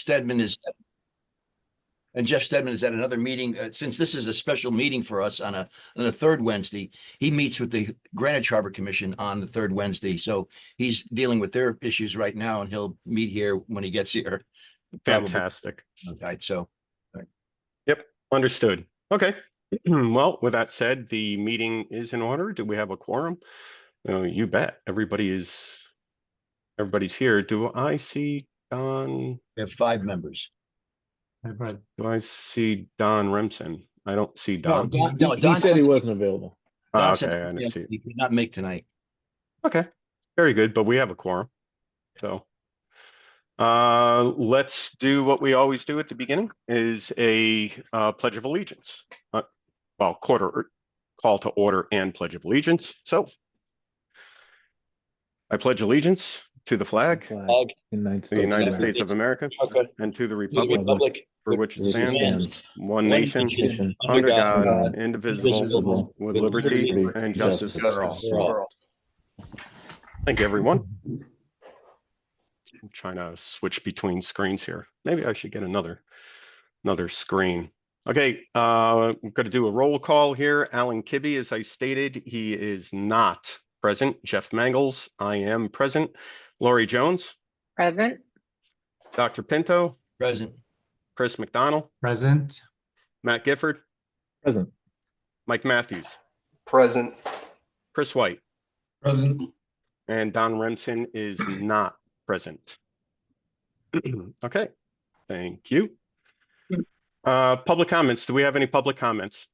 Stedman is at another meeting. Since this is a special meeting for us on a third Wednesday, he meets with the Greenwich Harbor Commission on the third Wednesday. So he's dealing with their issues right now, and he'll meet here when he gets here. Fantastic. Okay, so. Yep, understood. Okay. Well, with that said, the meeting is in order. Do we have a quorum? You bet. Everybody's here. Do I see Don? We have 5 members. Do I see Don Remsen? I don't see Don. He said he wasn't available. Oh, Don okay, I didn't see it. He could not make tonight. Okay, very good. But we have a quorum. So let's do what we always do at the beginning, is a Pledge of Allegiance. Well, call to order and Pledge of Allegiance. So I pledge allegiance to the flag of the United States of America and to the republic for which it stands, one nation, under God, indivisible, with liberty and justice for all. Thank you, everyone. I'm trying to switch between screens here. Maybe I should get another screen. Okay, I'm going to do a roll call here. Alan Kibbe, as I stated, he is not present. Jeff Mangels, I am present. Lori Jones. Present. Dr. Pinto. Present. Chris McDonald. Present. Matt Gifford. Present. Mike Matthews. Present. Chris White. Present. And Don Remsen is not present. Okay, thank you. Public comments. Do we have any public comments?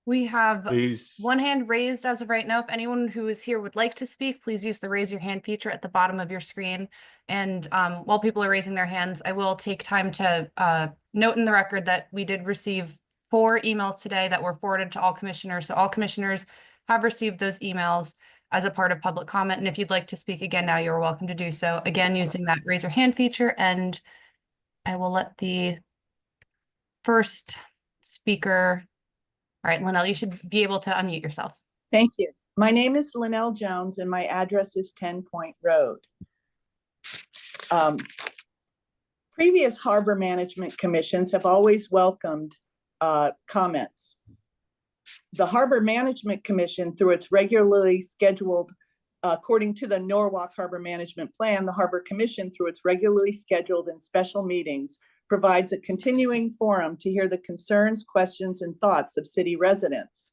We have Please. one hand raised as of right now. If anyone who is here would like to speak, please use the raise your hand feature at the bottom of your screen. And while people are raising their hands, I will take time to note in the record that we did receive 4 emails today that were forwarded to all commissioners. So all commissioners have received those emails as a part of public comment. And if you'd like to speak again now, you're welcome to do so. Again, using that raise your hand feature. And I will let the first speaker. All right, Linnell, you should be able to unmute yourself. Thank you. My name is Linnell Jones and my address is 10 Point Road. Previous harbor management commissions have always welcomed comments. The Harbor Management Commission, through its regularly scheduled, according to the Norwalk Harbor Management Plan, the Harbor Commission, through its regularly scheduled and special meetings, provides a continuing forum to hear the concerns, questions, and thoughts of city residents.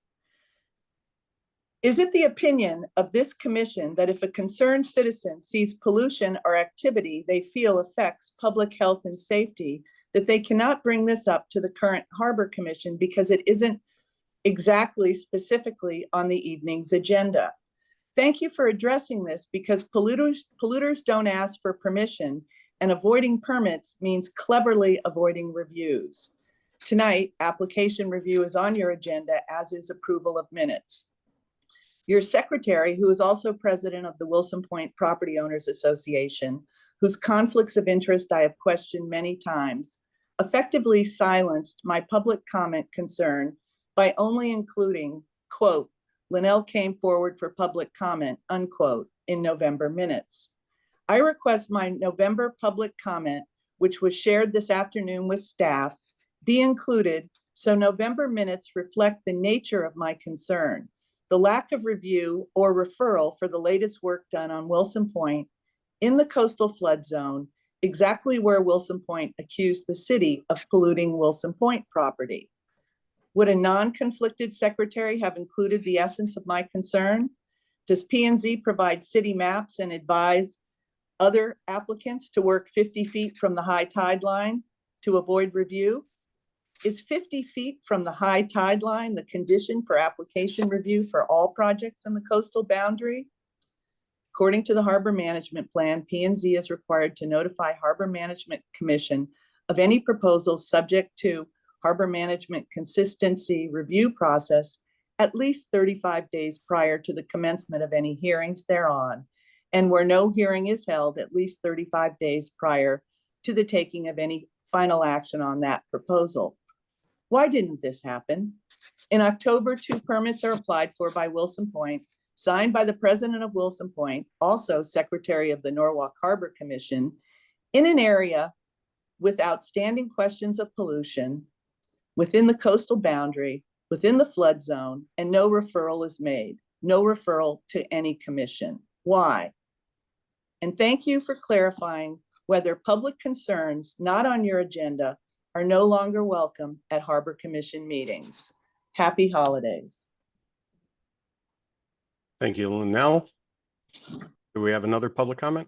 Is it the opinion of this commission that if a concerned citizen sees pollution or activity they feel affects public health and safety, that they cannot bring this up to the current Harbor Commission because it isn't exactly specifically on the evening's agenda? Thank you for addressing this, because polluters don't ask for permission, and avoiding permits means cleverly avoiding reviews. Tonight, application review is on your agenda, as is approval of minutes. Your secretary, who is also president of the Wilson Point Property Owners Association, whose conflicts of interest I have questioned many times, effectively silenced my public comment concern by only including, quote, Linnell came forward for public comment, unquote, in November minutes. I request my November public comment, which was shared this afternoon with staff, be included so November minutes reflect the nature of my concern, the lack of review or referral for the latest work done on Wilson Point in the coastal flood zone, exactly where Wilson Point accused the city of polluting Wilson Point property. Would a non-conflicted secretary have included the essence of my concern? Does P&Z provide city maps and advise other applicants to work 50 feet from the high tide line to avoid review? Is 50 feet from the high tide line the condition for application review for all projects in the coastal boundary? According to the Harbor Management Plan, P&Z is required to notify Harbor Management Commission of any proposals subject to Harbor Management Consistency Review process at least 35 days prior to the commencement of any hearings thereon, and where no hearing is held, at least 35 days prior to the taking of any final action on that proposal. Why didn't this happen? In October, 2 permits are applied for by Wilson Point, signed by the president of Wilson Point, also secretary of the Norwalk Harbor Commission, In an area with outstanding questions of pollution, within the coastal boundary, within the flood zone, and no referral is made, no referral to any commission. Why? And thank you for clarifying whether public concerns not on your agenda are no longer welcome at Harbor Commission meetings. Happy holidays. Thank you, Linnell. Do we have another public comment?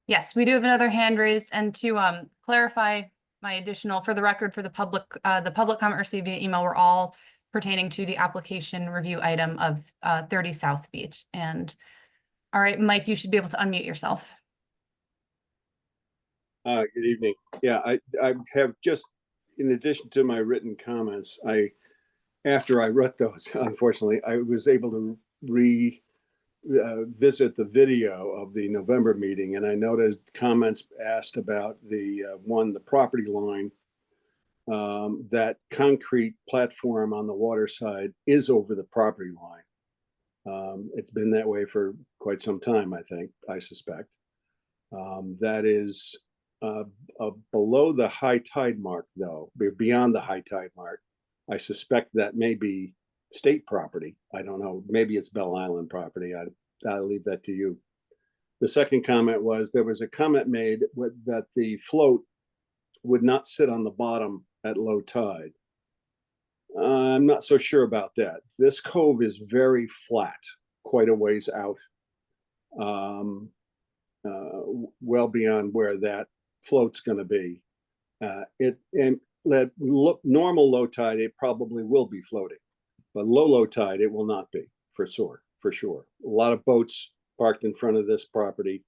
Yes, we do have another hand raised, and to clarify my additional, for the record, for the public comment received via email were all pertaining to the application review item of 30 South Beach. And all right, Mike, you should be able to unmute yourself. Good evening. Yeah, I have just, in addition to my written comments, after I wrote those, unfortunately, I was able to visit the video of the November meeting, and I noticed comments asked about the property line. That concrete platform on the water side is over the property line. It's been that way for quite some time, I suspect. That is below the high tide mark, though, beyond the high tide mark. I suspect that may be state property. I don't know. Maybe it's Bell Island property. I'll leave that to you. The second comment was there was a comment made that the float would not sit on the bottom at low tide. I'm not so sure about that. This cove is very flat, quite a ways out, well beyond where that float's going to be. Normal low tide, it probably will be floating, but low tide, it will not be, for sure. A lot of boats parked in front of this property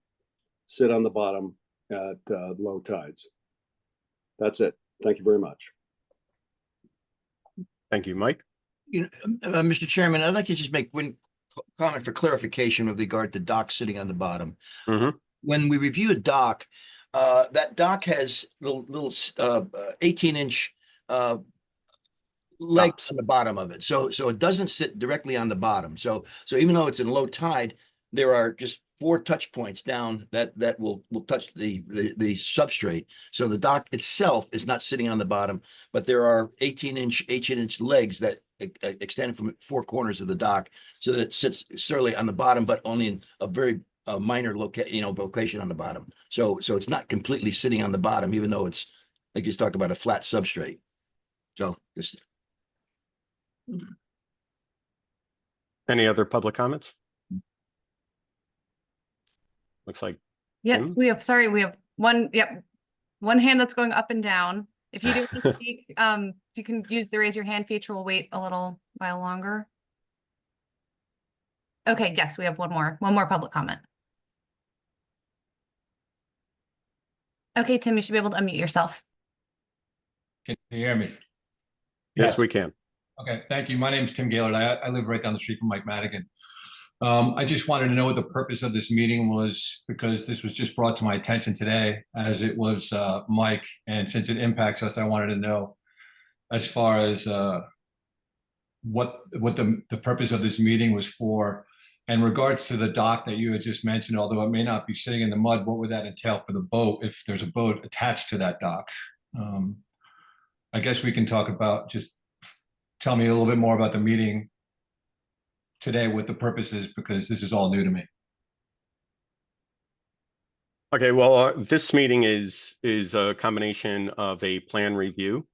sit on the bottom at low tides. That's it. Thank you very much. Thank you, Mike. Mr. Chairman, I'd like to just make one comment for clarification with regard to dock sitting on the bottom. Mm-hmm. When we review a dock, that dock has little 18-inch legs on the bottom of it, so it doesn't sit directly on the bottom. So even though it's in low tide, there are just 4 touch points down that will touch the substrate. So the dock itself is not sitting on the bottom, but there are 18-inch legs that extend from 4 corners of the dock, so that it sits certainly on the bottom, but only in a very minor location on the bottom. So it's not completely sitting on the bottom, even though it's, like you talk about, a flat substrate. So just. Any other public comments? Looks like. Yes, we have one. Yep, one hand that's going up and down. If you do want to speak, you can use the raise your hand feature. We'll wait a little while longer. Okay, yes, we have one more public comment. Okay, Tim, you should be able to unmute yourself. Can you hear me? Yes, we can. Okay, thank you. My name is Tim Gaylord. I live right down the street from Mike Madigan. I just wanted to know what the purpose of this meeting was, because this was just brought to my attention today, as it was Mike, and since it impacts us, I wanted to know as far as what the purpose of this meeting was for. In regards to the dock that you had just mentioned, although it may not be sitting in the mud, what would that entail for the boat if there's a boat attached to that dock? I guess we can talk about, just tell me a little bit more about the meeting today, what the purpose is, because this is all new to me. Okay, well, this meeting is a combination of a plan review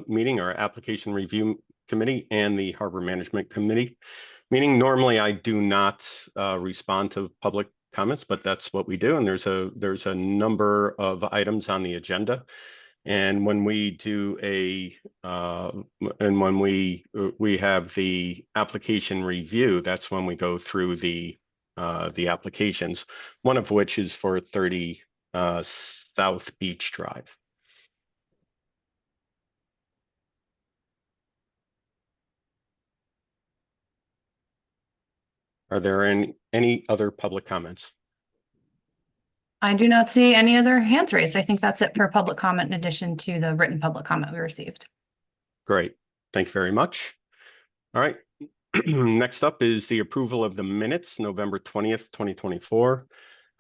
meeting, or application review committee, and the Harbor Management Committee meeting. Normally, I do not respond to public comments, but that's what we do. And there's a number of items on the agenda. And when we do when we have the application review, that's when we go through the applications, one of which is for 30 South Beach Drive. Are there any other public comments? I do not see any other hands raised. I think that's it for public comment, in addition to the written public comment we received. Great. Thank you very much. All right. Next up is the approval of the minutes, November 20th, 2024.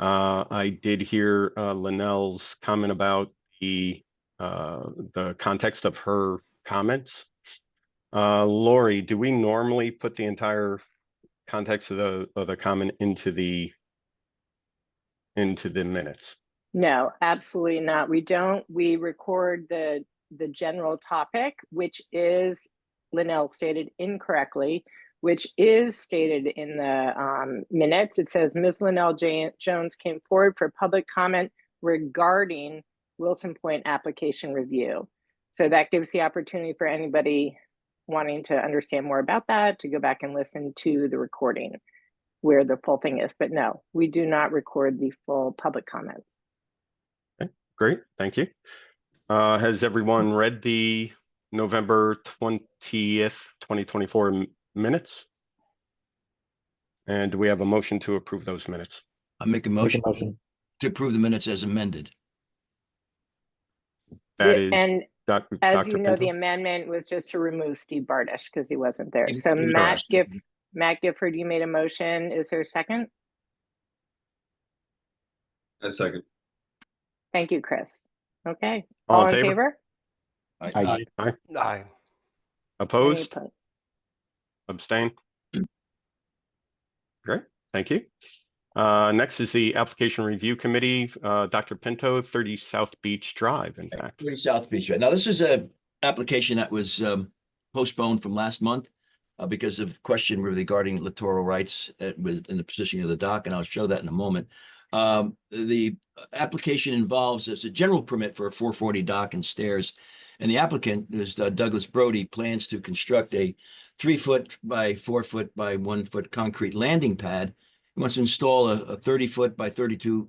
I did hear Linnell's comment about the context of her comments. Lori, do we normally put the entire context of the comment into the minutes? No, absolutely not. We don't. We record the general topic, which is, Linnell stated incorrectly, which is stated in the minutes. It says Ms. Linnell Jones came forward for public comment regarding Wilson Point application review. So that gives the opportunity for anybody wanting to understand more about that to go back and listen to the recording where the full thing is. But no, we do not record the full public comments. Okay, great, thank you. Has everyone read the November 20th, 2024 minutes? And do we have a motion to approve those minutes? I make a motion to approve the minutes as amended. That is, and Dr. as you know, Pinto? the amendment was just to remove Steve Bardish because he wasn't there. So Correct. Matt Gifford, you made a motion. Is there a second? A second. Thank you, Chris. Okay. All in favor? Aye. Aye. Opposed? Any opposed? Abstain? Great, thank you. Next is the Application Review Committee, Dr. Pinto, 30 South Beach Drive, in fact. 30 South Beach. Right now, this is a application that was postponed from last month because of question regarding littoral rights in the positioning of the dock, and I'll show that in a moment. The application involves, it's a general permit for a 440 dock and stairs, and the applicant is Douglas Brody, plans to construct a 3-foot by 4-foot by 1-foot concrete landing pad. He wants to install a 30-foot by 32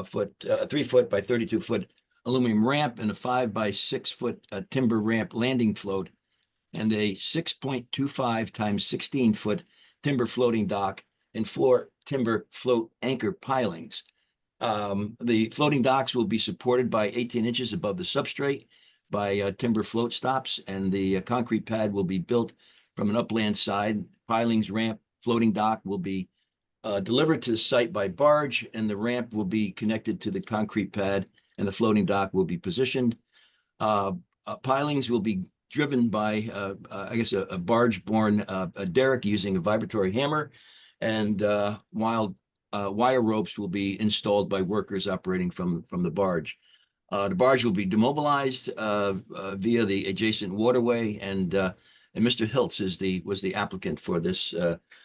foot, 3-foot by 32-foot aluminum ramp and a 5 by 6-foot timber ramp landing float, and a 6.25 times 16-foot timber floating dock and 4 timber float anchor pilings. The floating docks will be supported by 18 inches above the substrate by timber float stops, and the concrete pad will be built from an upland side. Pilings, ramp, floating dock will be delivered to the site by barge, and the ramp will be connected to the concrete pad, and the floating dock will be positioned. Pilings will be driven by, I guess, a barge-borne derrick using a vibratory hammer, and while wire ropes will be installed by workers operating from the barge. The barge will be demobilized via the adjacent waterway, and Mr. Hiltz was the applicant for this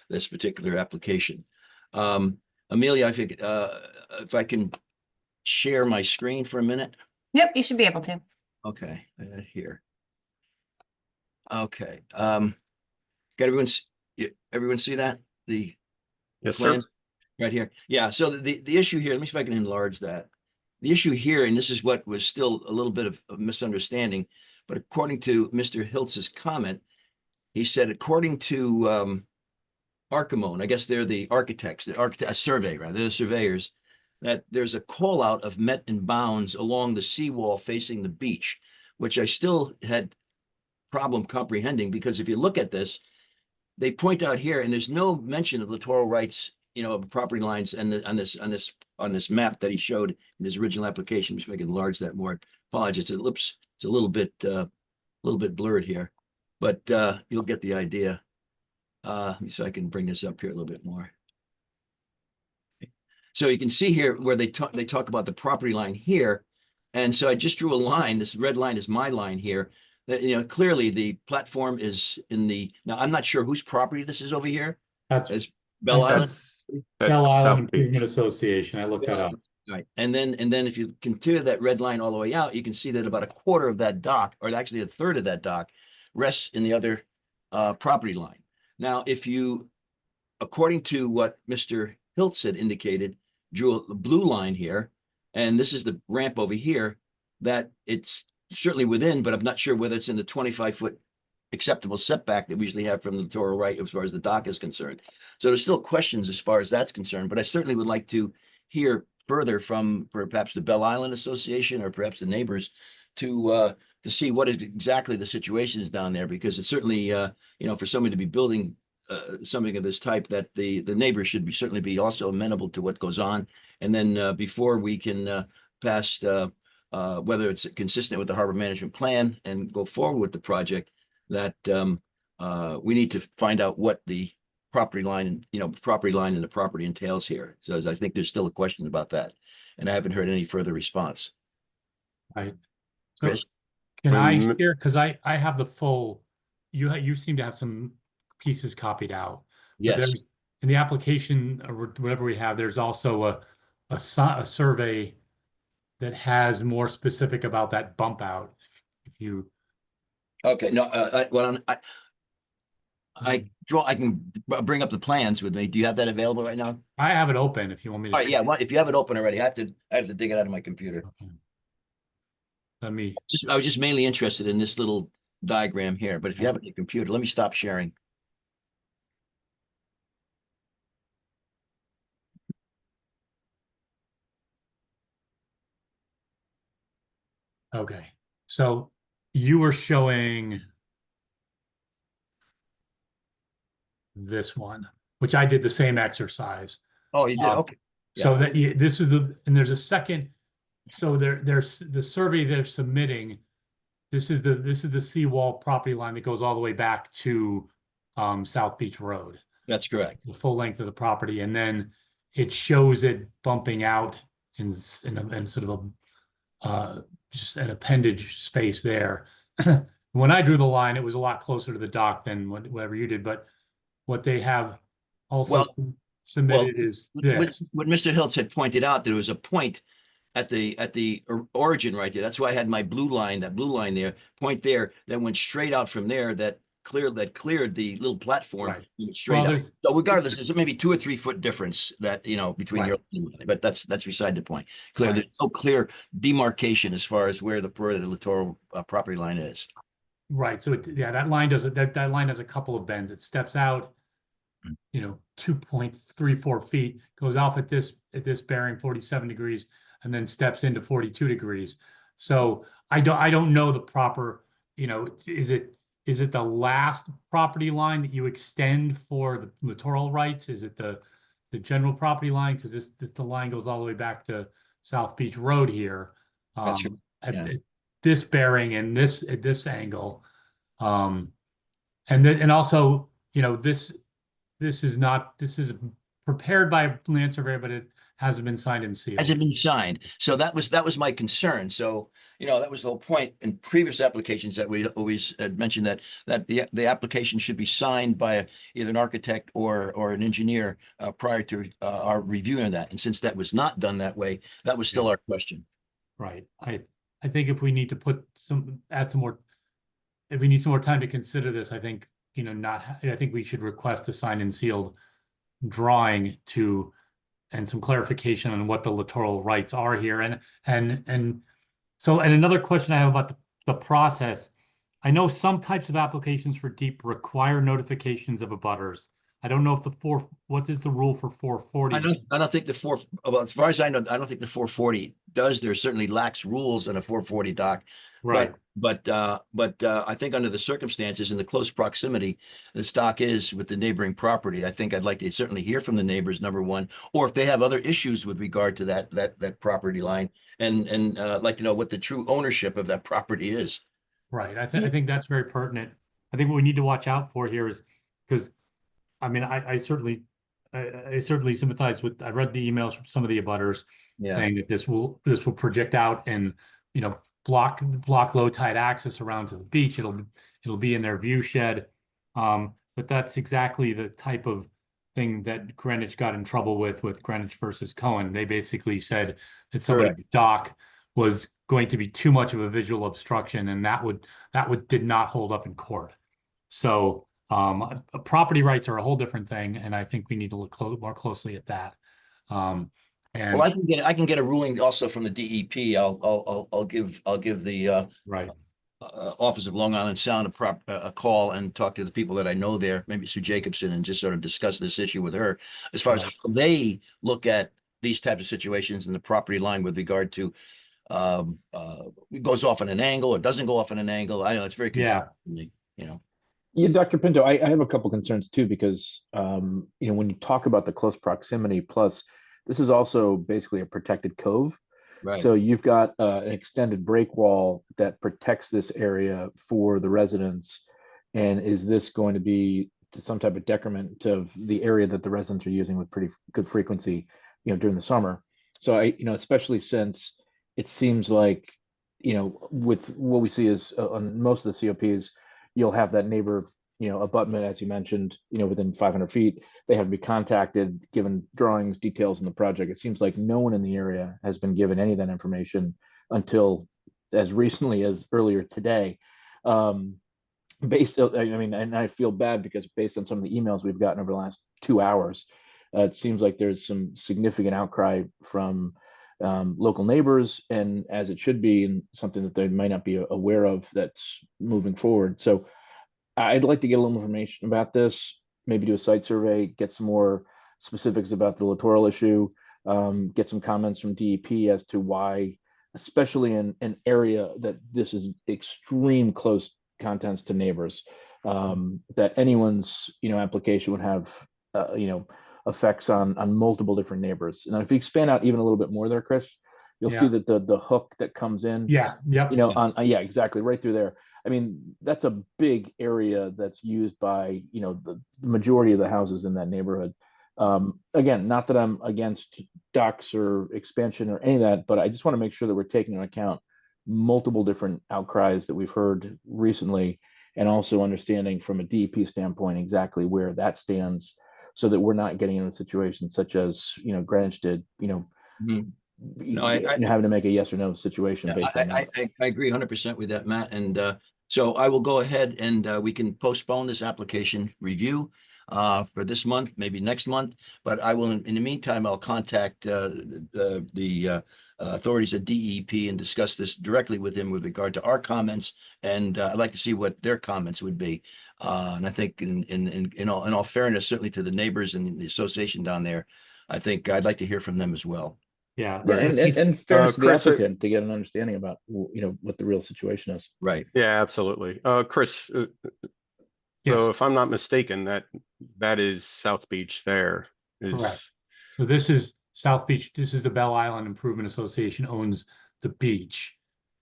particular application. Amelia, if I can share my screen for a minute. Yep, you should be able to. Okay, here. Okay, got everyone see that? Yes, plans? sir. Right here. Yeah, so the issue here, let me see if I can enlarge that. The issue here, and this is what was still a little bit of a misunderstanding, but according to Mr. Hiltz's comment, he said, according to Archimone, I guess they're the architects, a survey, rather, they're the surveyors, that there's a call out of met and bounds along the seawall facing the beach, which I still had problem comprehending, because if you look at this, they point out here, and there's no mention of littoral rights, of property lines, and on this map that he showed in his original application. If I can enlarge that more, apologies. It's a little bit blurred here, but you'll get the idea. So I can bring this up here a little bit more. So you can see here where they talk about the property line here, and so I just drew a line. This red line is my line here. That clearly the platform is in the. Now I'm not sure whose property this is over here. That's Bell Island. Bell Island South Improvement Beach. Association. I looked that up. Right, and then if you continue that red line all the way out, you can see that about a quarter of that dock, or actually a third of that dock, rests in the other property line. Now, if you, according to what Mr. Hiltz had indicated, drew a blue line here, and this is the ramp over here, that it's certainly within, but I'm not sure whether it's in the 25-foot acceptable setback that we usually have from the littoral right as far as the dock is concerned. So there's still questions as far as that's concerned, but I certainly would like to hear further from perhaps the Bell Island Association or perhaps the neighbors to see what exactly the situation is down there, because it's certainly, for somebody to be building something of this type, that the neighbors should certainly be also amenable to what goes on. And then before we can pass, whether it's consistent with the harbor management plan and go forward with the project, that we need to find out what the property line and the property entails here. So I think there's still a question about that, and I haven't heard any further response. Right. So Chris? can I share? Because I have the full, you seem to have some pieces copied out. But Yes. there's, in the application or whatever we have, there's also a survey that has more specific about that bump out. If you, Okay, no, I can bring up the plans with me. Do you have that available right now? I have it open if you want me to. All right, yeah, well, if you have it open already, I have to dig it out of my computer. Okay. Let me, I was just mainly interested in this little diagram here, but if you have it on your computer, let me stop sharing. okay. So you were showing this one, which I did the same exercise. Oh, you did? Okay. So that this is and there's a second. So there's the survey they're submitting. This is the seawall property line that goes all the way back to South Beach Road. That's correct. The full length of the property, and then it shows it bumping out in sort of a just an appendage space there. When I drew the line, it was a lot closer to the dock than whatever you did, but what they have also submitted is this. What Mr. Hiltz had pointed out, there was a point at the origin right there. That's why I had my blue line, that blue line there, point there, that went straight out from there, that cleared the little platform. Right. Went straight out. So regardless, there's maybe 2 or 3 foot difference that, between Right. your, but that's beside the point. Clear, Right. there's no clear demarcation as far as where the littoral property line is. Right. So that line doesn't, that line has a couple of bends. It steps out, 2.34 feet, goes off at this bearing 47 degrees, and then steps into 42 degrees. So I don't know the proper, is it the last property line that you extend for the littoral rights? Is it the general property line? Because the line goes all the way back to South Beach Road here. That's right. At this bearing and at this angle. And also, this is prepared by a land surveyor, but it hasn't been signed and sealed. Hasn't been signed. So that was my concern. So, that was the whole point in previous applications that we always had mentioned that the application should be signed by either an architect or an engineer prior to our reviewing that. And since that was not done that way, that was still our question. Right. I think if we need to if we need some more time to consider this, I think, I think we should request a signed and sealed drawing and some clarification on what the littoral rights are here. And another question I have about the process. I know some types of applications for DEEP require notifications of abutters. I don't know if what is the rule for 440? I don't think as far as I know, I don't think the 440 does. There certainly lacks rules on a 440 dock. Right. But I think under the circumstances and the close proximity this dock is with the neighboring property, I think I'd like to certainly hear from the neighbors, number one, or if they have other issues with regard to that property line, and I'd like to know what the true ownership of that property is. Right. I think that's very pertinent. I think what we need to watch out for here is because, I certainly sympathize with. I read the emails from some of the abutters saying that this will project out and block low tide access around to the beach. It'll be in their view shed, but that's exactly the type of thing that Greenwich got in trouble with Greenwich versus Cohen. They basically said that somebody at the dock was going to be too much of a visual obstruction, and that did not hold up in court. So property rights are a whole different thing, and I think we need to look more closely at that. Well, I can get a ruling also from the DEP. I'll give the Office of Long Island Sound a call and talk to the people that I know there, maybe Sue Jacobson, and just sort of discuss this issue with her as far as how they look at these types of situations in the property line with regard to it goes off on an angle or doesn't go off on an angle. I know it's very confusing to me, Yeah, Dr. Pinto, I have a couple concerns too, because when you talk about the close proximity, plus this is also basically a protected cove. Right. So you've got an extended break wall that protects this area for the residents. And is this going to be to some type of decrement of the area that the residents are using with pretty good frequency, during the summer? So especially since it seems like, with what we see is on most of the COPs, you'll have that neighbor, abutment, as you mentioned, within 500 feet. They have to be contacted, given drawings, details in the project. It seems like no one in the area has been given any of that information until as recently as earlier today. And I feel bad because based on some of the emails we've gotten over the last 2 hours, it seems like there's some significant outcry from local neighbors, and as it should be, and something that they might not be aware of that's moving forward. So I'd like to get a little information about this, maybe do a site survey, get some more specifics about the littoral issue, get some comments from DEP as to why, especially in an area that this is extreme close contents to neighbors, that anyone's application would have effects on multiple different neighbors. And if you expand out even a little bit more there, Chris, you'll see that the hook that comes in, yeah, exactly, right through there. I mean, that's a big area that's used by, the majority of the houses in that neighborhood. Again, not that I'm against docks or expansion or any of that, but I just want to make sure that we're taking into account multiple different outcries that we've heard recently, and also understanding from a DEP standpoint exactly where that stands, so that we're not getting in a situation such as, Greenwich did, having to make a yes or no situation based on that. I agree 100% with that, Matt. And so I will go ahead and we can postpone this application review for this month, maybe next month. But I will, in the meantime, I'll contact the authorities at DEP and discuss this directly with him with regard to our comments. And I'd like to see what their comments would be. And I think in all fairness, certainly to the neighbors and the association down there, I think I'd like to hear from them as well. Yeah. And fairness to the Chris, applicant to get an understanding about, what the real situation is. Right. Yeah, absolutely. Chris, Yes. so if I'm not mistaken, that is South Beach there. Correct. So this is South Beach. This is the Belle Island Improvement Association owns the beach.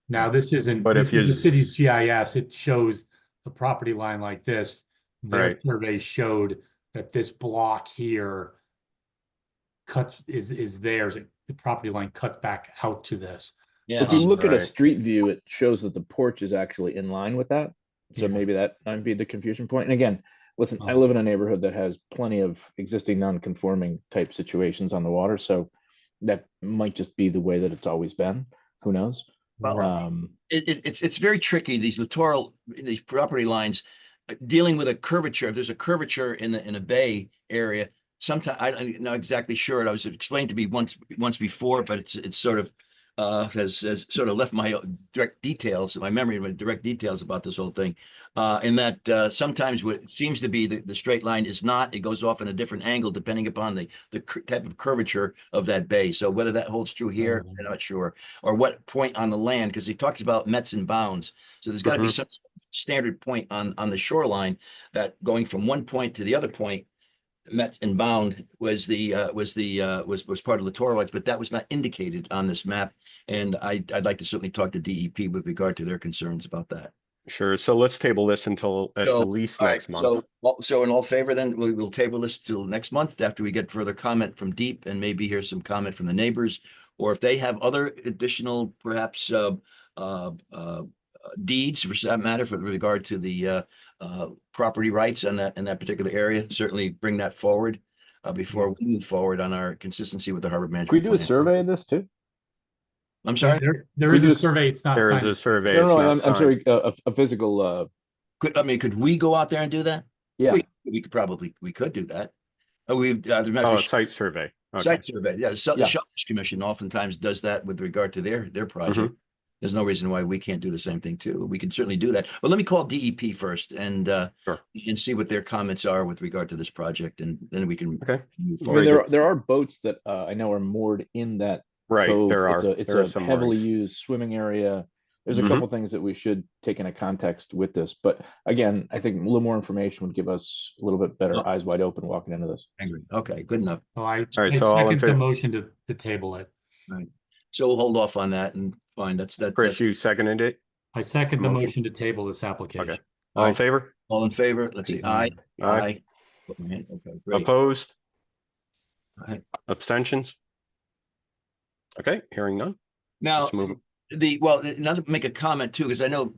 Now this isn't, But this if you- is the city's GIS. It shows the property line like this. Their Right. survey showed that this block here is theirs. The property line cuts back out to this. Yeah. If you look at a Right. street view, it shows that the porch is actually in line with that. So Yeah. maybe that might be the confusion point. And again, listen, I Oh. live in a neighborhood that has plenty of existing non-conforming type situations on the water. So that might just be the way that it's always been. Who knows? Well, it's very tricky, these property lines, dealing with a curvature. If there's a curvature in a bay area, sometimes I'm not exactly sure. It was explained to me once before, but it's sort of has sort of left my direct details, my memory of my direct details about this whole thing. In that sometimes what seems to be the straight line is not, it goes off in a different angle depending upon the type of curvature of that bay. So whether that holds true here, I'm not sure, or what point on the land, because he talks about mets and bounds. So there's got to be some standard point on the shoreline that going from one point to the other point, met and bound was part of littoral rights, but that was not indicated on this map. And I'd like to certainly talk to DEP with regard to their concerns about that. Sure. So let's table this until at least next month. So in all favor, then we'll table this till next month after we get further comment from DEEP and maybe hear some comment from the neighbors, or if they have other additional perhaps deeds for that matter, with regard to the property rights in that particular area, certainly bring that forward before we move forward on our consistency with the harbor management. Can we do a plan. survey of this too? I'm sorry. There is a survey. It's not There is signed. a survey. No, it's not I'm signed. sorry, a physical. Could we go out there and do that? Yeah. We could do that. Oh, site survey. Okay. Site survey. Yeah. The Yeah. Shellfish Commission oftentimes does that with regard to their project. There's no reason why we can't do the same thing too. We can certainly do that. But let me call DEP first and Sure. and see what their comments are with regard to this project, and then we can Okay. move I forward. mean, there are boats that I know are moored in that Right. cove. There are. It's There are a some heavily moorings. used swimming area. there's a couple things that we should take into context with this. But again, I think a little more information would give us a little bit better eyes wide open walking into this. Angry. Okay, good enough. Oh, I All right, so all in second the favor? motion to table it. Right. So we'll hold off on that and fine. That's that. Chris, that's- you seconded it? I second the Motion. motion to table this application. Okay. All in favor? All in favor? Let's see. Aye. Aye. Put my hand- Okay, great. Opposed? Aye. Abstentions? Okay, hearing none. Now, Let's move. now to make a comment too, because I know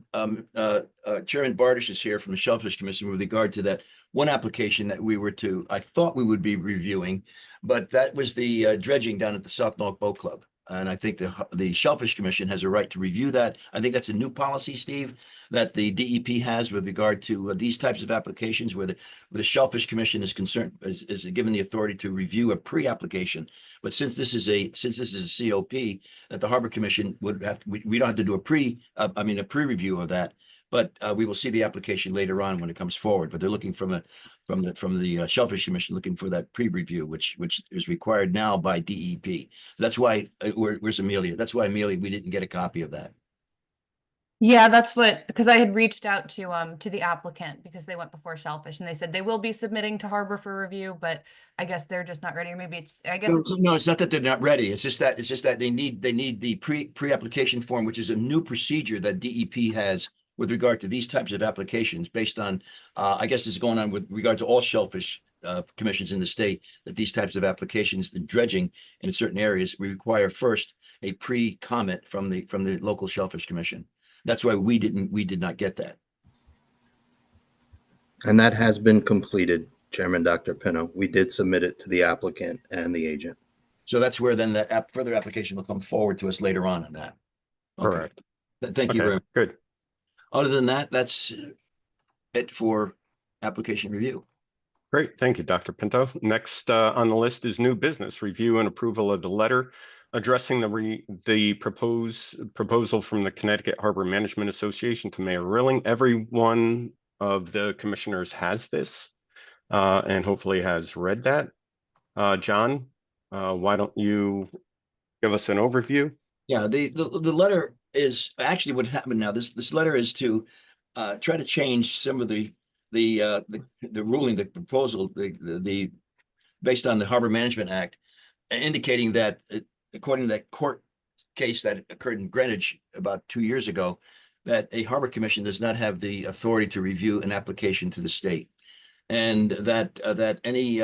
Chairman Bardish is here from the Shellfish Commission with regard to that one application that I thought we would be reviewing, but that was the dredging down at the South Norfolk Boat Club. And I think the Shellfish Commission has a right to review that. I think that's a new policy, Steve, that the DEP has with regard to these types of applications where the Shellfish Commission is concerned, is given the authority to review a pre-application. But since this is a COP, that the Harbor Commission would have, we don't have to do a pre-review of that. But we will see the application later on when it comes forward. But they're looking from the Shellfish Commission, looking for that pre-review, which is required now by DEP. That's why where's Amelia? That's why Amelia, we didn't get a copy of that. Yeah, that's because I had reached out to the applicant because they went before Shellfish and they said they will be submitting to Harbor for review, but I guess they're just not ready. Or maybe No, it's not that they're not ready. It's just that they need the pre-application form, which is a new procedure that DEP has with regard to these types of applications based on, I guess this is going on with regard to all shellfish commissions in the state, that these types of applications and dredging in certain areas, we require first a pre-comment from the local Shellfish Commission. That's why we did not get that. And that has been completed, Chairman Dr. Pino. We did submit it to the applicant and the agent. So that's where then the further application will come forward to us later on that. Okay. Correct. Thank you very much. Good. Other than that, that's it for application review. Great. Thank you, Dr. Pinto. Next on the list is new business review and approval of the letter addressing the proposal from the Connecticut Harbor Management Association to Mayor Rilling. Every one of the commissioners has this and hopefully has read that. John, why don't you give us an overview? Yeah, the letter is actually what happened now. This letter is to try to change some of the ruling, the proposal, the based on the Harbor Management Act, indicating that according to that court case that occurred in Greenwich about 2 years ago, that a Harbor Commission does not have the authority to review an application to the state, and that any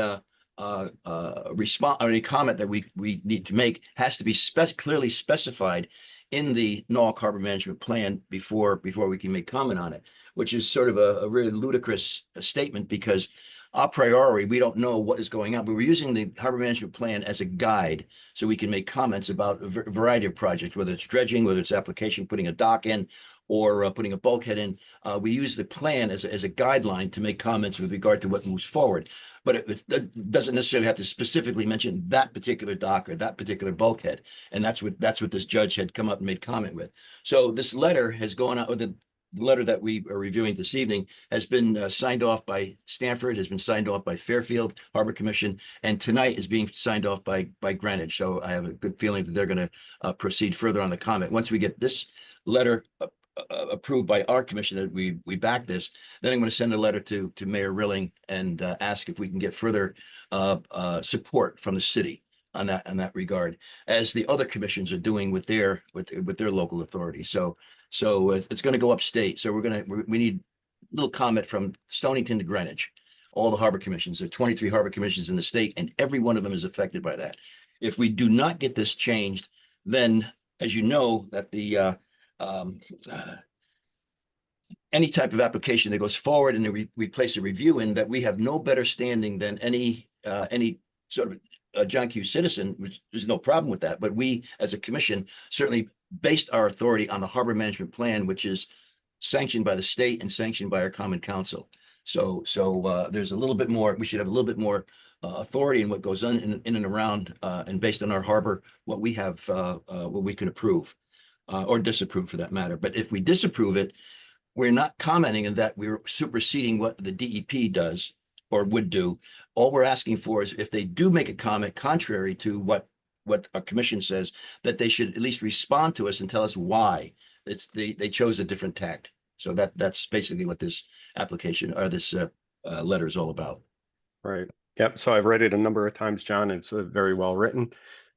response or any comment that we need to make has to be clearly specified in the Norfolk Harbor Management Plan before we can make comment on it, which is sort of a really ludicrous statement because a priori, we don't know what is going on, but we're using the Harbor Management Plan as a guide so we can make comments about a variety of projects, whether it's dredging, whether it's application, putting a dock in, or putting a bulkhead in. We use the plan as a guideline to make comments with regard to what moves forward. But it doesn't necessarily have to specifically mention that particular dock or that particular bulkhead. And that's what this judge had come up and made comment with. So this letter has gone out with the letter that we are reviewing this evening has been signed off by Stanford, has been signed off by Fairfield Harbor Commission, and tonight is being signed off by Greenwich. So I have a good feeling that they're going to proceed further on the comment. Once we get this letter approved by our commission that we back this, then I'm going to send a letter to Mayor Rilling and ask if we can get further support from the city on that regard, as the other commissions are doing with their local authority. So it's going to go upstate. So we need a little comment from Stonington to Greenwich, all the harbor commissions. There are 23 harbor commissions in the state, and every one of them is affected by that. If we do not get this changed, then, as you know, that the any type of application that goes forward and we place a review in, that we have no better standing than any sort of John Q. citizen, which there's no problem with that. But we, as a commission, certainly based our authority on the Harbor Management Plan, which is sanctioned by the state and sanctioned by our Common Council. So there's a little bit more, we should have a little bit more authority in what goes on in and around, and based on our harbor, what we have, what we can approve or disapprove for that matter. But if we disapprove it, we're not commenting on that. We're superseding what the DEP does or would do. All we're asking for is if they do make a comment contrary to what our commission says, that they should at least respond to us and tell us why they chose a different tact. So that's basically what this application or this letter is all about. Right. Yep. So I've read it a number of times, John. It's very well written.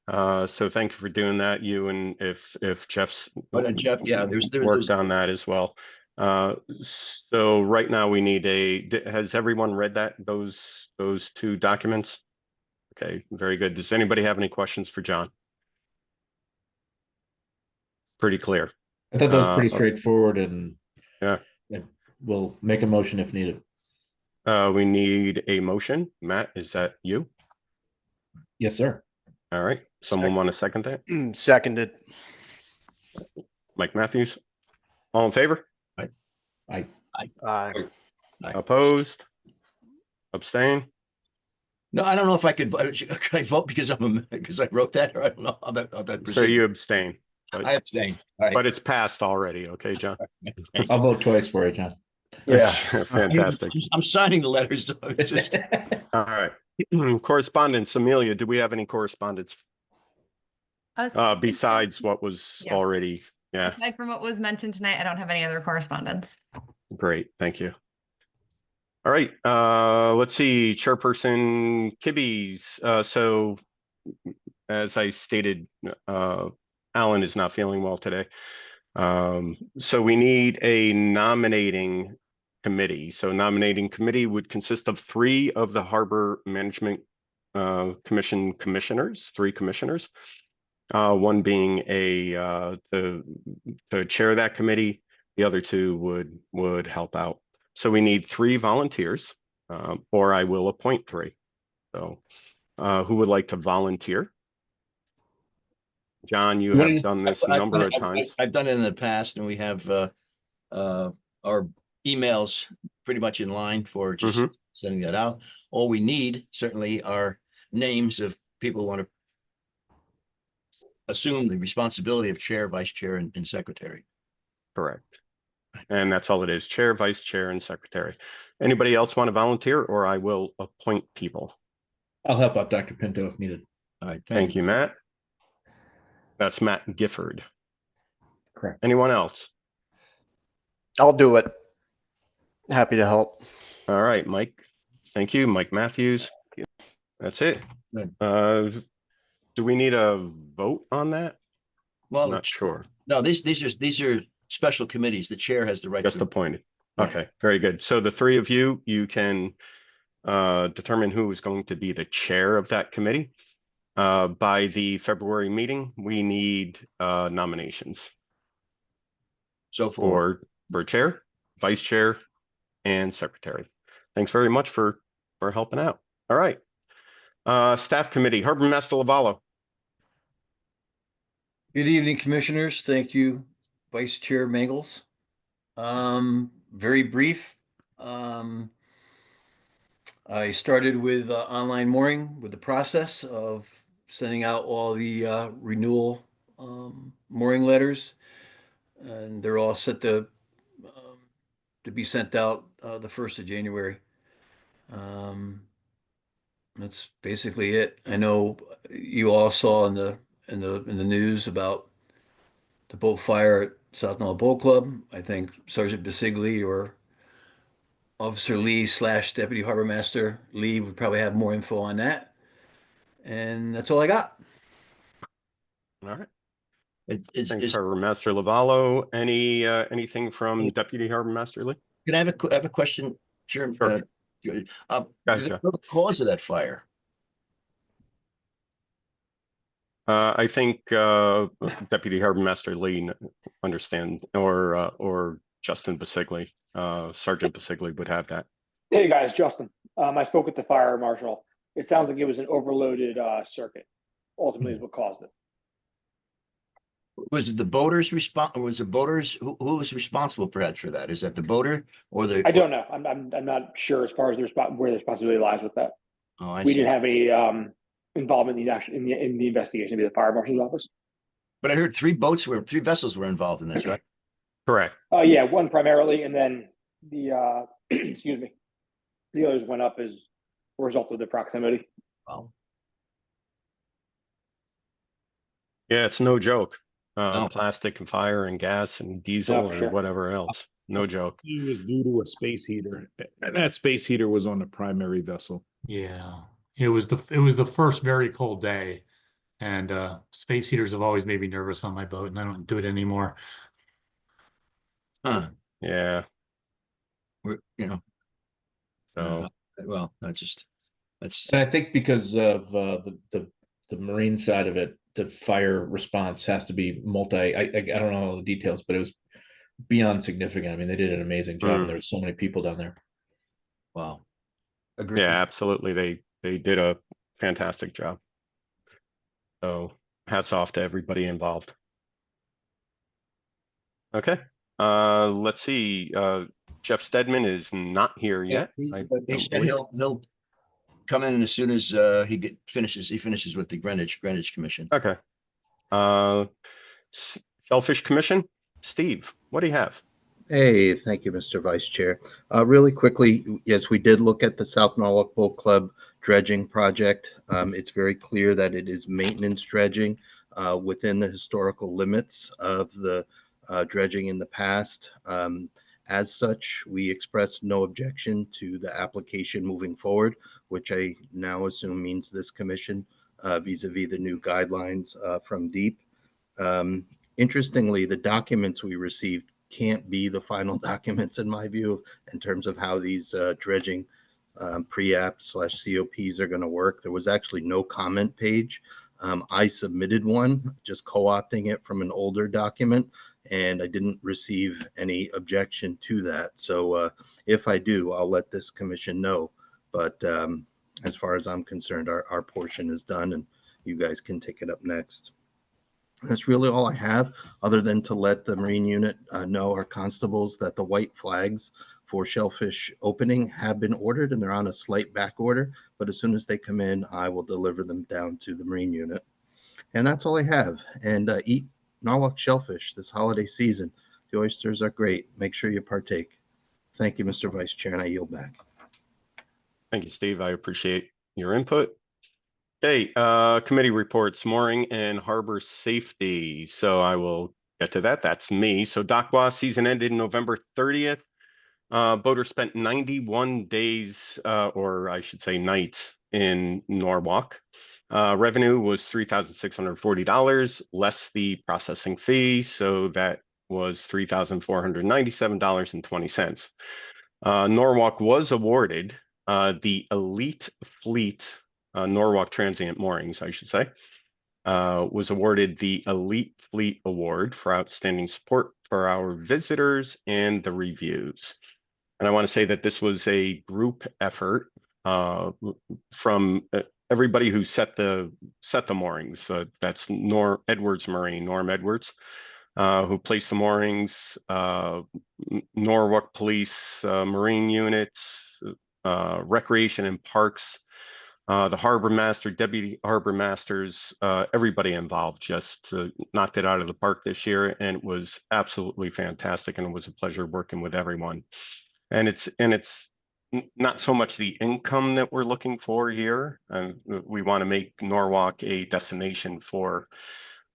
So thank you for doing that. You and if Jeff's Jeff, yeah, there's worked on that as well. So right now we need has everyone read those two documents? Okay, very good. Does anybody have any questions for John? Pretty clear. I thought that was pretty straightforward, and yeah, we'll make a motion if needed. We need a motion. Matt, is that you? Yes, sir. All right. Someone want to second that? Seconded. Mike Matthews. All in favor? Aye. Opposed? Abstain? No, I don't know if I could vote. Can I vote because I wrote that, or I don't know how that So proceeds. you abstain. I abstain. All right. But it's passed already. Okay, John. I'll vote twice for you, John. Yeah. Fantastic. I'm signing the letters. So it's just All right. Correspondence. Amelia, do we have any correspondence besides what was Yeah. already? Yeah, Aside from what was mentioned tonight, I don't have any other correspondence. great. Thank you. All right. Let's see. Chairperson Kibbe's. So as I stated, Alan is not feeling well today. So we need a nominating committee. So nominating committee would consist of 3 of the Harbor Management Commission commissioners, 3 commissioners. One being to chair that committee. The other 2 would help out. So we need 3 volunteers, or I will appoint 3. So who would like to volunteer? John, you have done this a number of times. I've done it in the past, and we have our emails pretty much in line for just sending that out. All we need certainly are names of people who want to assume the responsibility of chair, vice chair, and secretary. Correct. And that's all it is: chair, vice chair, and secretary. Anybody else want to volunteer, or I will appoint people? I'll help out Dr. Pinto if needed. All right. Thank you, Matt. That's Matt Gifford. Correct. Anyone else? I'll do it. Happy to help. All right, Mike. Thank you, Mike Matthews. That's it. Good. Do we need a vote on that? Well, Not sure. no, these are special committees. The chair has the right Just to appointed. Yeah. Okay, very good. So the 3 of you can determine who is going to be the chair of that committee. By the February meeting, we need nominations so for chair, vice chair, and secretary. Thanks very much for helping out. All right. Staff committee, Harbor Master Lavallo. Good evening, commissioners. Thank you, Vice Chair Mangles. Very brief. I started with online mooring with the process of sending out all the renewal mooring letters, and they're all set to be sent out the 1st of January. That's basically it. I know you all saw in the news about the boat fire at South Nile Boat Club. I think Sergeant Bisigli or Officer Lee / Deputy Harbor Master Lee would probably have more info on that. And that's all I got. All right. Thanks, Harbor Master Lavallo. Anything from Deputy Harbor Master Lee? Can I have a question, Chair? Sure. Do they Gotcha. know the cause of that fire? I think Deputy Harbor Master Lee understand, or Justin Bisigli, Sergeant Bisigli would have that. Hey guys, Justin. I spoke with the fire marshal. It sounds like it was an overloaded circuit. Ultimately, is what caused it. Was it the boaters was the boaters who was responsible perhaps for that? Is that the boater or the? I don't know. I'm not sure as far as where the responsibility lies with that. Oh, I we see. didn't have any involvement in the investigation via the fire marshal's office. But I heard 3 vessels were involved in this, right? Correct. Yeah, one primarily, and then the excuse me, the others went up as a result of the proximity. Wow. Yeah, it's no joke. No. plastic and fire and gas and diesel sure. and whatever else. No joke. It was due to a space heater, and that space heater was on the primary vessel. Yeah, it was the first very cold day, and space heaters have always made me nervous on my boat, and I don't do it anymore. Huh. Yeah. You know, So well, that's And I think because of the marine side of it, the fire response has to be I don't know all the details, but it was beyond significant. I mean, they did an amazing job, and there were so many people down there. wow. Agreed. yeah, absolutely. They did a fantastic job. So hats off to everybody involved. Okay. Let's see. Jeff Stedman is not here yet. He said he'll come in as soon as he finishes with the Greenwich Commission. Okay. Shellfish Commission, Steve, what do you have? Hey, thank you, Mr. Vice Chair. Really quickly, yes, we did look at the South Norwalk Boat Club dredging project. It's very clear that it is maintenance dredging within the historical limits of the dredging in the past. As such, we express no objection to the application moving forward, which I now assume means this commission vis-a-vis the new guidelines from DEEP. Interestingly, the documents we received can't be the final documents in my view in terms of how these dredging pre-app/COPs are going to work. There was actually no comment page. I submitted one, just co-opting it from an older document, and I didn't receive any objection to that. So if I do, I'll let this commission know. But as far as I'm concerned, our portion is done, and you guys can take it up next. That's really all I have, other than to let the Marine unit know, our constables, that the white flags for shellfish opening have been ordered, and they're on a slight back order. But as soon as they come in, I will deliver them down to the Marine unit. And that's all I have. And eat Norwalk shellfish this holiday season. The oysters are great. Make sure you partake. Thank you, Mr. Vice Chair, and I yield back. Thank you, Steve. I appreciate your input. Okay, committee reports, mooring and harbor safety. So I will get to that. That's me. So DOCWA season ended November 30th. Boaters spent 91 days, or I should say nights, in Norwalk. Revenue was $3,640, less the processing fee. So that was $3,497.20. Norwalk was awarded the Elite Fleet, Norwalk Transient Moorings, I should say, was awarded the Elite Fleet Award for outstanding support for our visitors and the reviews. And I want to say that this was a group effort from everybody who set the moorings. That's Norm Edwards Marine, Norm Edwards, who placed the moorings, Norwalk Police Marine units, Recreation and Parks, the harbor master, deputy harbor masters, everybody involved just knocked it out of the park this year, and it was absolutely fantastic, and it was a pleasure working with everyone. And it's not so much the income that we're looking for here. We want to make Norwalk a destination for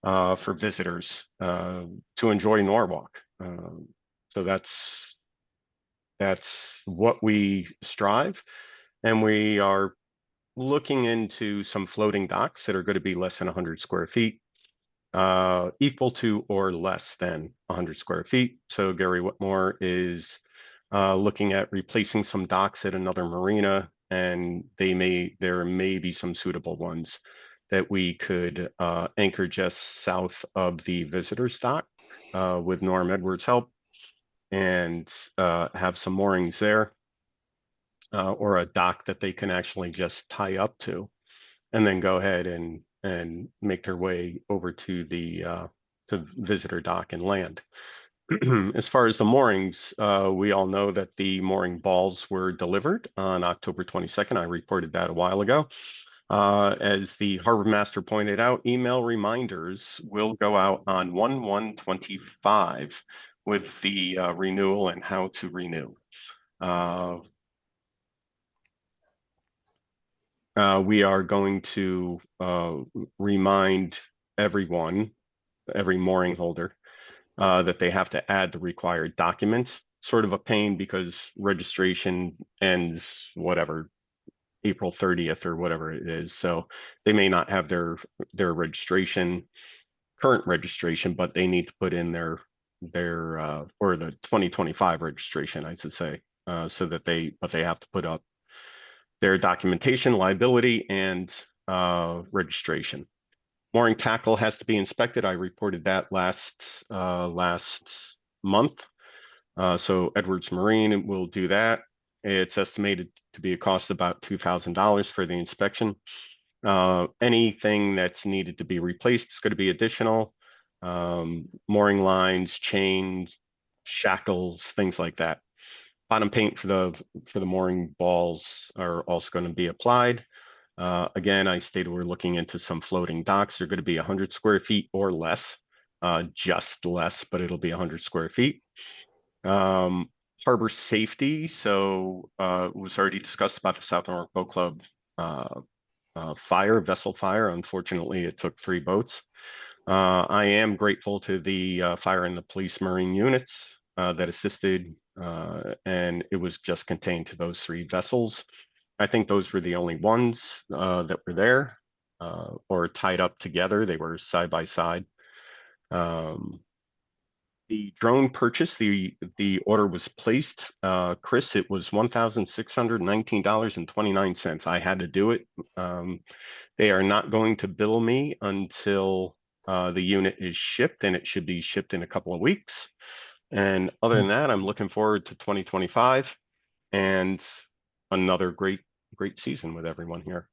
visitors to enjoy Norwalk. So that's what we strive, and we are looking into some floating docks that are going to be less than 100 square feet, equal to or less than 100 square feet. So Gary Whitmore is looking at replacing some docks at another marina, and there may be some suitable ones that we could anchor just south of the visitors dock with Norm Edwards' help, and have some moorings there, or a dock that they can actually just tie up to, and then go ahead and make their way over to the visitor dock and land. As far as the moorings, we all know that the mooring balls were delivered on October 22nd. I reported that a while ago. As the harbor master pointed out, email reminders will go out on 1/1/25 with the renewal and how to renew. We are going to remind everyone every mooring holder, that they have to add the required documents. Sort of a pain because registration ends whatever, April 30th or whatever it is. So they may not have their registration, current registration, but they need to put in their or the 2025 registration, I should say, so that they have to put up their documentation, liability, and registration. Mooring tackle has to be inspected. I reported that last month. So Edwards Marine will do that. It's estimated to be a cost of about $2,000 for the inspection. Anything that's needed to be replaced is going to be additional. Mooring lines, chains, shackles, things like that. Bottom paint for the mooring balls are also going to be applied. Again, I stated we're looking into some floating docks. They're going to be 100 square feet or less, just less, but it'll be 100 square feet. Harbor safety. So it was already discussed about the South Norfolk Boat Club vessel fire. Unfortunately, it took 3 boats. I am grateful to the fire and the police marine units that assisted, and it was just contained to those 3 vessels. I think those were the only ones that were there or tied up together. They were side by side. The drone purchase, the order was placed. Chris, it was $1,619.29. I had to do it. They are not going to bill me until the unit is shipped, and it should be shipped in a couple of weeks. And other than that, I'm looking forward to 2025 and another great season with everyone here.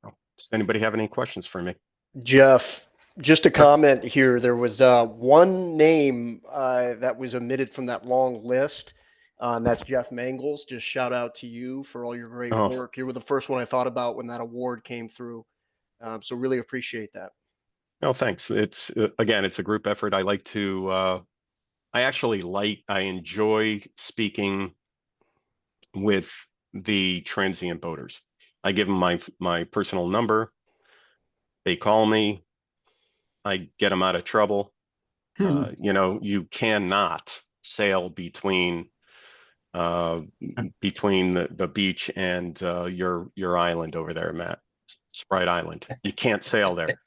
Does anybody have any questions for me? Jeff, just a comment here. There was one name that was omitted from that long list. And that's Jeff Mangles. Just shout out to you for all your great work. You were the first one I thought about when that award came through. So really appreciate that. No, thanks. It's again, it's a group effort. I like to, I enjoy speaking with the transient boaters. I give them my personal number. They call me. I get them out of trouble. You know, you cannot sail between the beach and your island over there, Matt. Sprite Island. You can't sail there.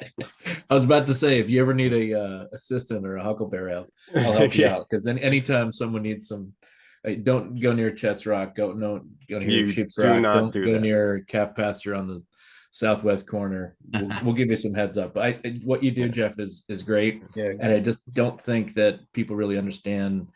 I was about to say, if you ever need a assistant or a huckleberry, I'll help you out. Because then anytime someone needs some, don't go near Chet's Rock. Go near Sheep's Rock. Don't go near Calf Pasture on the southwest corner. We'll give you some heads up. But what you do, Jeff, is great. Yeah. And I just don't think that people really understand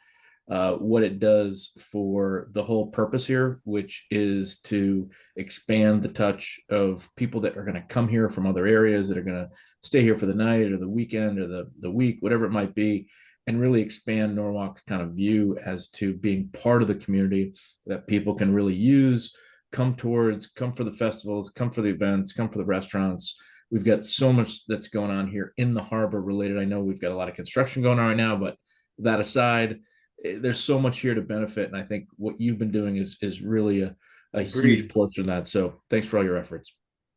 what it does for the whole purpose here, which is to expand the touch of people that are going to come here from other areas, that are going to stay here for the night or the weekend or the week, whatever it might be, and really expand Norwalk's kind of view as to being part of the community that people can really use, come for the festivals, come for the events, come for the restaurants. We've got so much that's going on here in the harbor related. I know we've got a lot of construction going on right now, but that aside, there's so much here to benefit. And I think what you've been doing is really a huge portion of that. So thanks for all your efforts.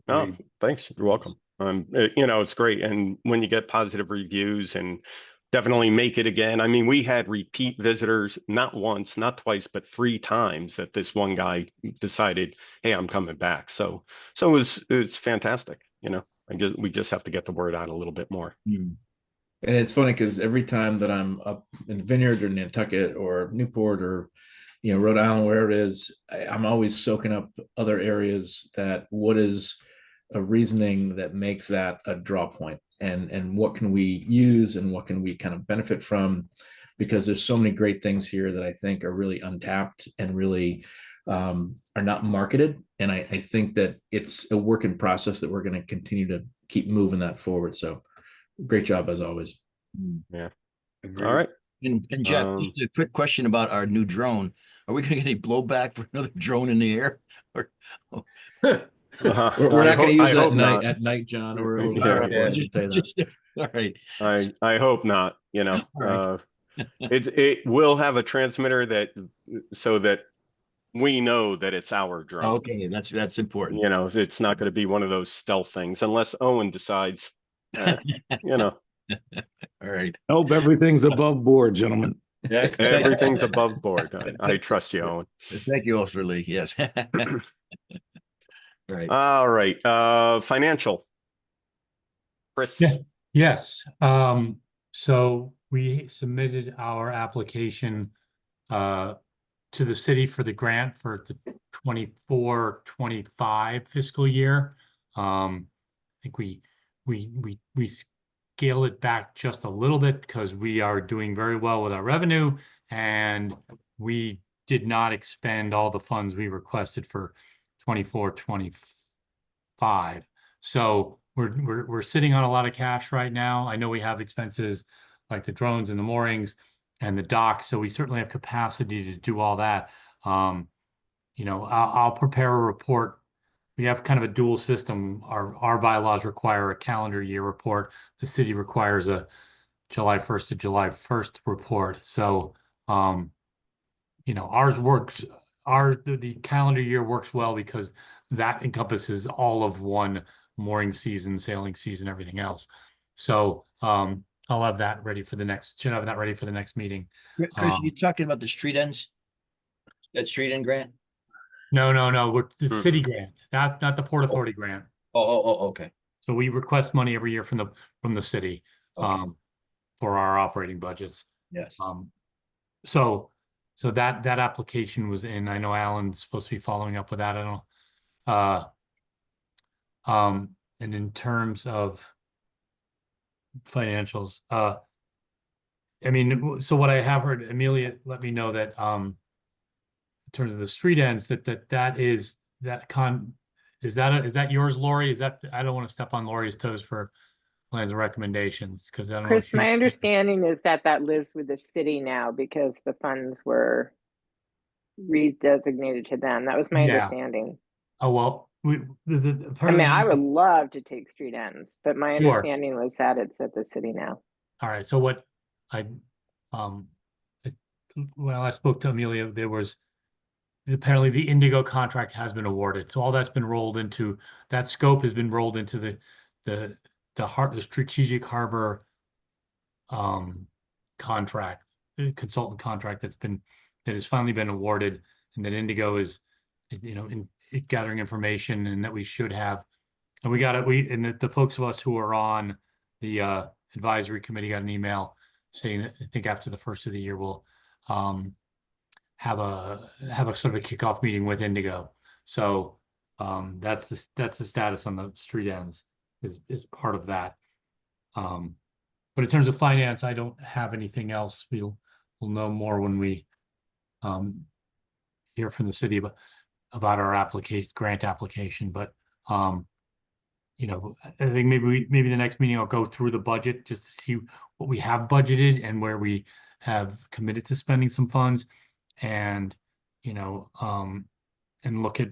Oh, thanks. You're welcome. You know, it's great. And when you get positive reviews, and definitely make it again. I mean, we had repeat visitors, not once, not twice, but 3 times that this one guy decided, hey, I'm coming back. So it's fantastic. You know, we just have to get the word out a little bit more. And it's funny because every time that I'm up in Vineyard or Nantucket or Newport or, you know, Rhode Island, wherever it is, I'm always soaking up other areas that what is a reasoning that makes that a draw point, and what can we use and what can we kind of benefit from, because there's so many great things here that I think are really untapped and really are not marketed. And I think that it's a work in process that we're going to continue to keep moving that forward. So great job as always. Yeah. All right. And Jeff, just a quick question about our new drone. Are we going to get any blowback for another drone in the air? Or, we're not going to use that at night, John. All right. I hope not. You know, right. It will have a transmitter so that we know that it's our drone. Okay, that's important. You know, it's not going to be one of those stealth things unless Owen decides. You know, All right. Nope, everything's above board, gentlemen. Yeah, Everything's above board. I trust you, Owen. Thank you, Officer Lee. Yes. Right. All right, financial. Chris? Yeah. Yes. So we submitted our application to the city for the grant for the 24-25 fiscal year. I think we scale it back just a little bit because we are doing very well with our revenue, and we did not expend all the funds we requested for 24-25. So we're sitting on a lot of cash right now. I know we have expenses like the drones and the moorings and the dock, so we certainly have capacity to do all that. You know, I'll prepare a report. We have kind of a dual system. Our bylaws require a calendar year report. The city requires a July 1st to July 1st report. So, you know, ours works. The calendar year works well because that encompasses all of one mooring season, sailing season, everything else. So, I'll have that ready for the next. Should have that ready for the next meeting. Chris, you talking about the street ends? That street end grant? No. We're the city grant, not the Port Authority grant. Okay. So we request money every year from the city, Okay. for our operating budgets. Yes. So that application was in. I know Alan's supposed to be following up with that. I don't know. And in terms of financials, I mean, so what I have heard, Amelia let me know that in terms of the street ends, is that yours, Lori? Is that, I don't want to step on Lori's toes for plans and recommendations because I don't know. Chris, my understanding is that lives with the city now because the funds were redesignated to them. That was my understanding. Oh, well, I mean, I would love to take street ends, but my understanding was that it's at the city now. All right. So what when I spoke to Amelia, there was apparently the Indigo contract has been awarded. So all that's been rolled into that scope has been rolled into the strategic harbor contract, consultant contract that has finally been awarded, and that Indigo is, you know, gathering information, and that we should have, and the folks of us who are on the advisory committee got an email saying that I think after the first of the year we'll have a sort of a kickoff meeting with Indigo. So that's the status on the street ends is part of that. But in terms of finance, I don't have anything else. We'll know more when we hear from the city about our grant application. But you know, I think maybe the next meeting I'll go through the budget just to see what we have budgeted and where we have committed to spending some funds, and you know, and look at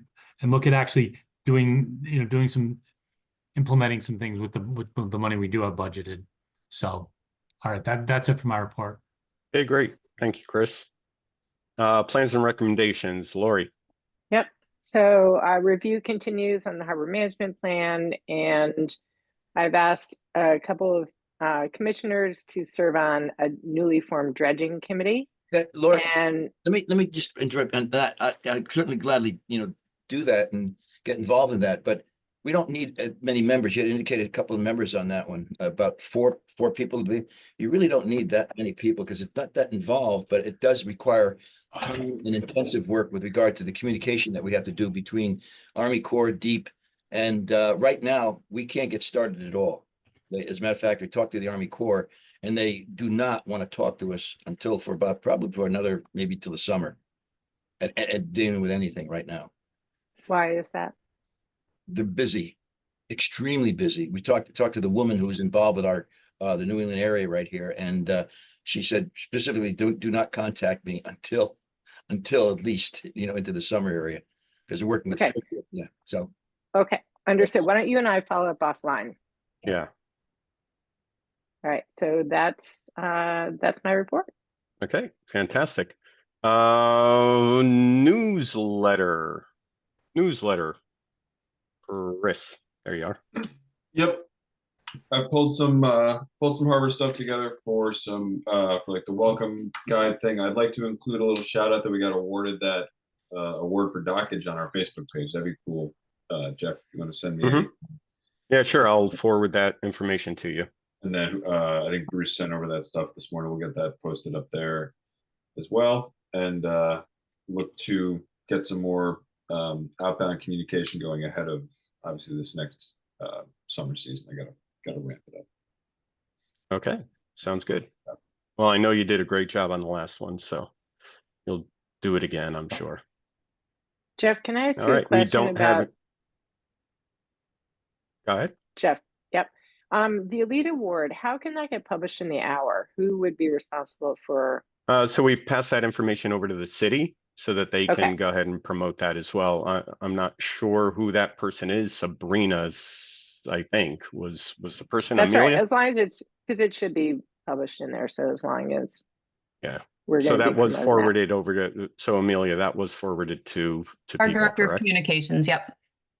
actually implementing some things with the money we do have budgeted. So, all right, that's it for my report. Okay, great. Thank you, Chris. Plans and recommendations, Lori. Yep. So review continues on the harbor management plan, and I've asked a couple of commissioners to serve on a newly formed dredging committee. Lori, and let me just interrupt on that. I'd certainly gladly, you know, do that and get involved in that, but we don't need many members. You had indicated a couple of members on that one, about four people. You really don't need that many people because it's not that involved, but it does require time and intensive work with regard to the communication that we have to do between Army Corps, Deep, and right now we can't get started at all. As a matter of fact, we talked to the Army Corps, and they do not want to talk to us until probably for another, maybe till the summer, at dealing with anything right now. Why is that? They're busy, extremely busy. We talked to the woman who was involved with our the New England area right here, and she said specifically, do not contact me until at least, you know, into the summer area, because we're working with yeah. So okay, understood. Why don't you and I follow up offline? Yeah. All right. So that's my report. Okay, fantastic. Newsletter. Chris, there you are. Yep. pulled some harbor stuff together for for like the welcome guide thing. I'd like to include a little shout out that we got awarded that award for dockage on our Facebook page. That'd be cool. Jeff, if you want to send me any. Yeah, sure. I'll forward that information to you. And then I think Bruce sent over that stuff this morning. We'll get that posted up there as well, and look to get some more outbound communication going ahead of obviously this next summer season. I gotta ramp it up. Okay, sounds good. Well, I know you did a great job on the last one, so you'll do it again, I'm sure. Jeff, can I ask All you a right, we question don't have about it. Go ahead. Jeff? Yep. The Elite Award, how can that get published in the Hour? Who would be responsible for? So we've passed that information over to the city so that they Okay. can go ahead and promote that as well. I'm not sure who that person is. Sabrina's, I think, was the person. That's Amelia? right. As long as it's, because it should be published in there. So as long as Yeah. we're So going to that be was promoting that. forwarded over to, so Amelia, that was forwarded to Our people, Director of correct? Communications, yep.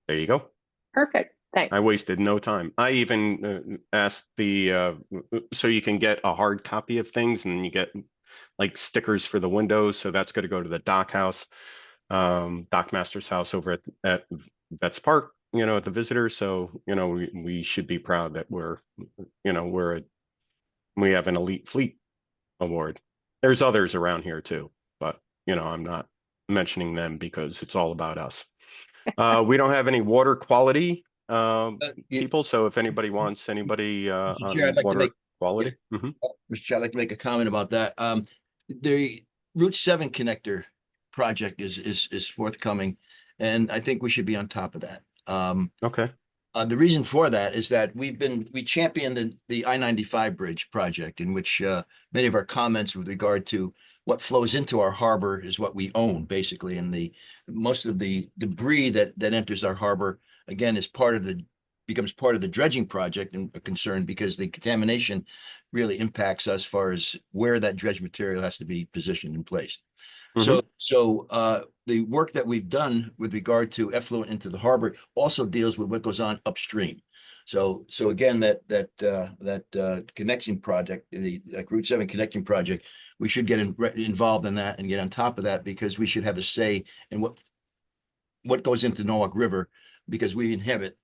There you go. Perfect. Thanks. I wasted no time. I even asked so you can get a hard copy of things and you get like stickers for the windows. So that's going to go to the dock house, Dock Master's house over at Vets Park, at the visitor. So, we should be proud that we have an Elite Fleet Award. There's others around here too, but I'm not mentioning them because it's all about us. We don't have any water quality people, so if anybody wants on Chair, I'd like to water make- quality. Mr. Chair, I'd like to make a comment about that. The Route 7 connector project is forthcoming, and I think we should be on top of that. Okay. The reason for that is that we championed the I-95 bridge project, in which many of our comments with regard to what flows into our harbor is what we own, basically, and most of the debris that enters our harbor, again, becomes part of the dredging project and a concern, because the contamination really impacts us as far as where that dredge material has to be positioned and placed. So the work that we've done with regard to effluent into the harbor also deals with what goes on upstream. So again, that connection project, the Route 7 connecting project, we should get involved in that and get on top of that, because we should have a say in what goes into Norwalk River, because we inherit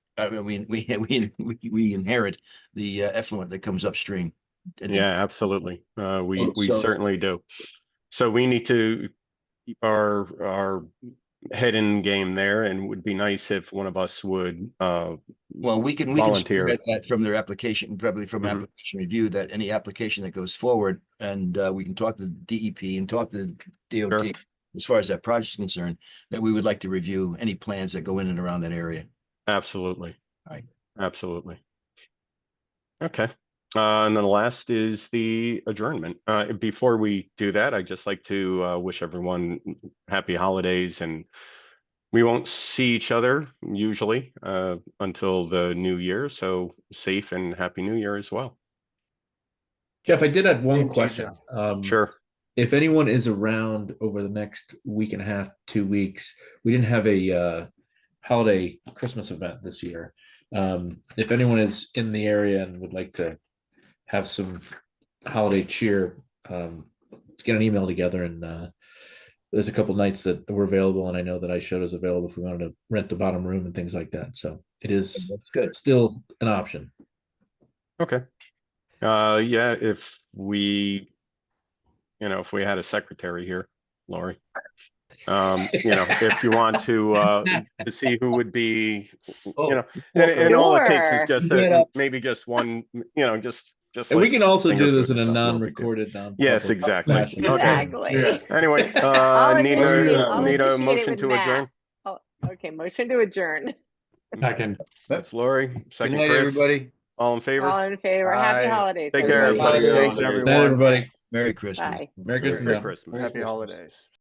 the effluent that comes upstream. Yeah, absolutely. We So- certainly do. So we need to keep our head in game there, and would be nice if one of us would Well, we can volunteer. get that from their application, probably from Mhm. application review, that any application that goes forward, and we can talk to DEP and talk to DOT Sure. as far as that project is concerned, that we would like to review any plans that go in and around that area. Absolutely. Right. Absolutely. Okay. And then the last is the adjournment. Before we do that, I'd just like to wish everyone happy holidays, and we won't see each other usually until the new year. So safe and happy new year as well. Jeff, I did have one Same to you, question. Sure. If anyone is around over the next week and a half, 2 weeks, we didn't have a holiday Christmas event this year. If anyone is in the area and would like to have some holiday cheer, let's get an email together, and there's a couple nights that were available, and I know that I showed us available if we wanted to rent the bottom room and things like that. So it is That's good. still an option. Okay. Yeah, if we had a secretary here, Lori, if you want to see who would be, and all it takes is just maybe just one, just. And we like can also finger do this food in a stuff, no big deal. non-recorded, Yes, non-public exactly. fashion. Exactly. Okay. Anyway, I'll need initiate a it motion with to Matt. adjourn. Oh, okay, motion to adjourn. Second. That's Lori. Second, Good night, Chris. everybody. All in favor? All in favor. Happy Aye. holidays. Take care, everybody. everybody. Thanks, Good night, everyone. everybody. Merry Christmas. Bye. Merry Christmas. Merry now. Christmas. Happy holidays.